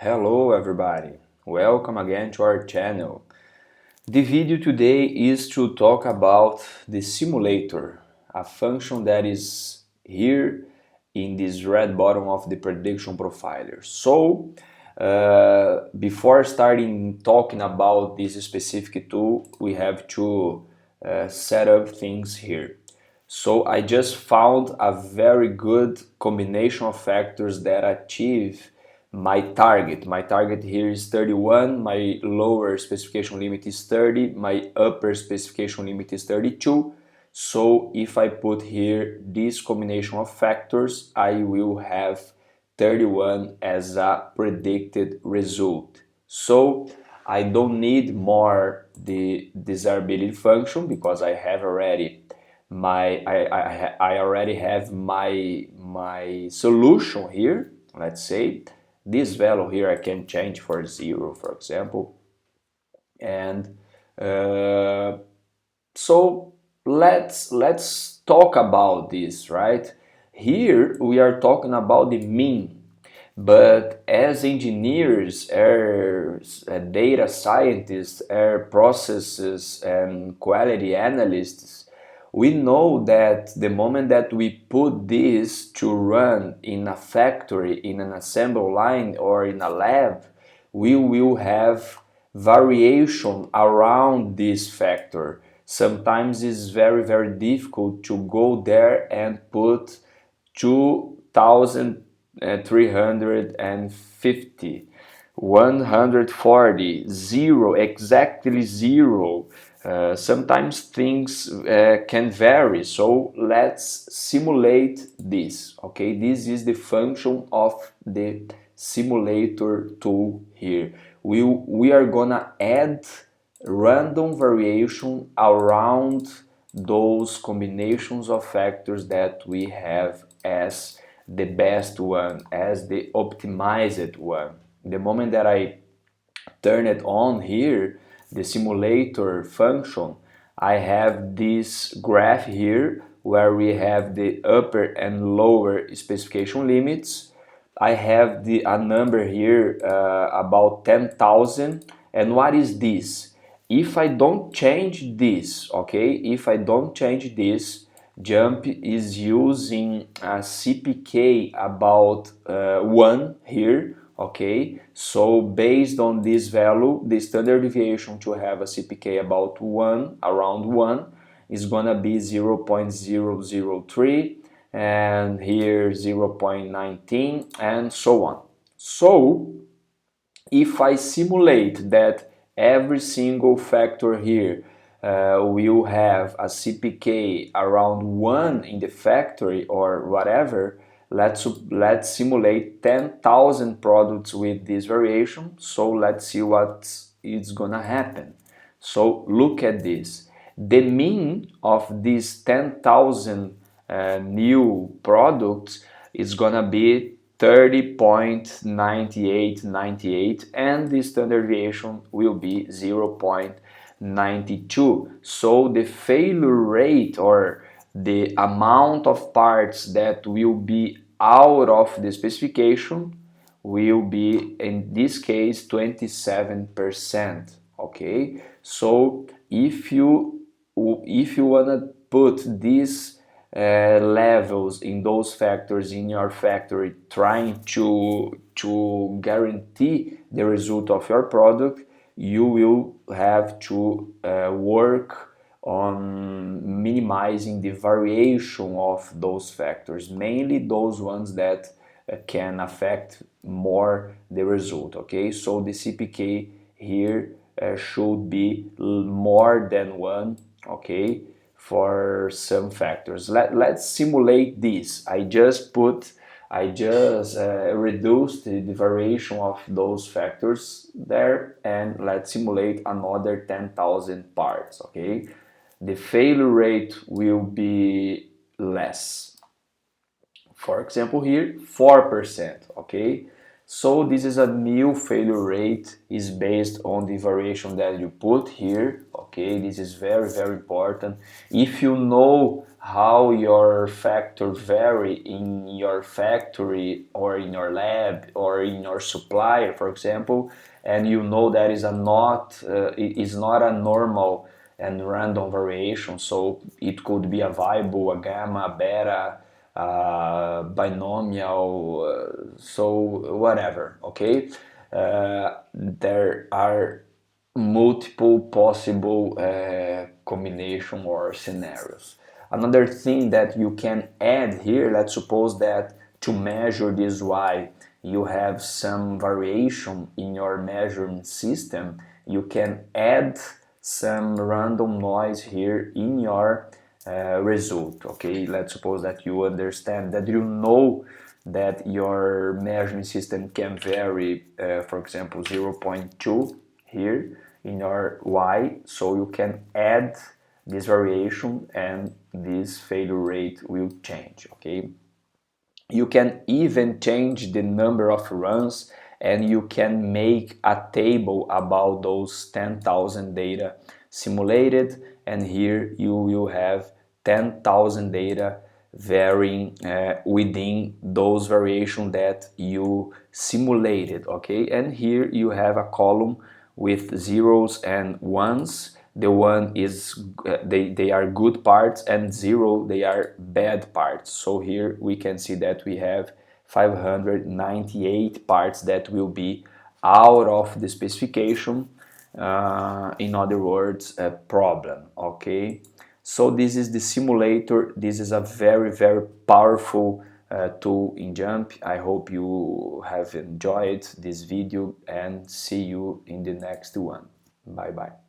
Hello everybody, welcome again to our channel. The video today is to talk about the simulator, a function that is here in this red bottom of the prediction profiler. So, before starting talking about this specific tool, we have to set up things here. So I just found a very good combination of factors that achieve my target. My target here is 31, my lower specification limit is 30, my upper specification limit is 32. So if I put here this combination of factors, I will have 31 as a predicted result. So I don't need more the desirability function because I have already I already have my solution here. Let's say this value here I can change for 0, for example. And so let's talk about this, right? Here we are talking about the mean, but as engineers, as data scientists, as processes and quality analysts, we know that the moment that we put this to run in a factory, in an assembly line, or in a lab, we will have variation around this factor. Sometimes it's very difficult to go there and put 2350, 140, 0, exactly 0. Sometimes things can vary, so let's simulate this. Okay, this is the function of the simulator tool here. We are gonna add random variation around those combinations of factors that we have as the best one, as the optimized one. The moment that I turn it on here, the simulator function, I have this graph here where we have the upper and lower specification limits. I have a number here about 10,000. And what is this? If I don't change this, okay, if I don't change this, JMP is using a CPK about 1 here, okay? So based on this value, the standard deviation to have a CPK about 1, around 1, is gonna be 0.003, and here 0.19, and so on. So if I simulate that every single factor here will have a CPK around 1 in the factory or whatever, let's simulate 10,000 products with this variation. So let's see what is gonna happen. So look at this. The mean of these 10,000 new products is gonna be 30.9898, and the standard deviation will be 0.92. So the failure rate, or the amount of parts that will be out of the specification, will be in this case 27%. Okay, so if you wanna put these levels in those factors in your factory, trying to guarantee the result of your product, you will have to work on minimizing the variation of those factors, mainly those ones that can affect more the result. Okay, so the CPK here should be more than 1, okay, for some factors. Let's simulate this. I just reduced the variation of those factors there, and let's simulate another 10,000 parts. Okay, the failure rate will be less. For example, here 4%. Okay, So this is a new failure rate, is based on the variation that you put here. Okay, this is very, very important. If you know how your factors vary in your factory or in your lab or in your supplier, for example, and you know that it is not a normal and random variation, so it could be a variable, a gamma, a beta, binomial, so whatever, okay? There are multiple possible combination or scenarios. Another thing that you can add here, let's suppose that to measure this y you have some variation in your measurement system, you can add some random noise here in your result. Okay, let's suppose that you understand that you know that your measurement system can vary, for example, 0.2 here in your y, so you can add this variation and this failure rate will change. Okay, you can even change the number of runs, and you can make a table about those 10,000 data simulated, and here you will have 10,000 data varying within those variations that you simulated. Okay, and here you have a column with zeros and ones. The one is they are good parts, and zero they are bad parts. So here we can see that we have 598 parts that will be out of the specification, in other words, a problem. Okay, so this is the simulator. This is a very, very powerful tool in JMP. I hope you have enjoyed this video, and see you in the next one. Bye bye.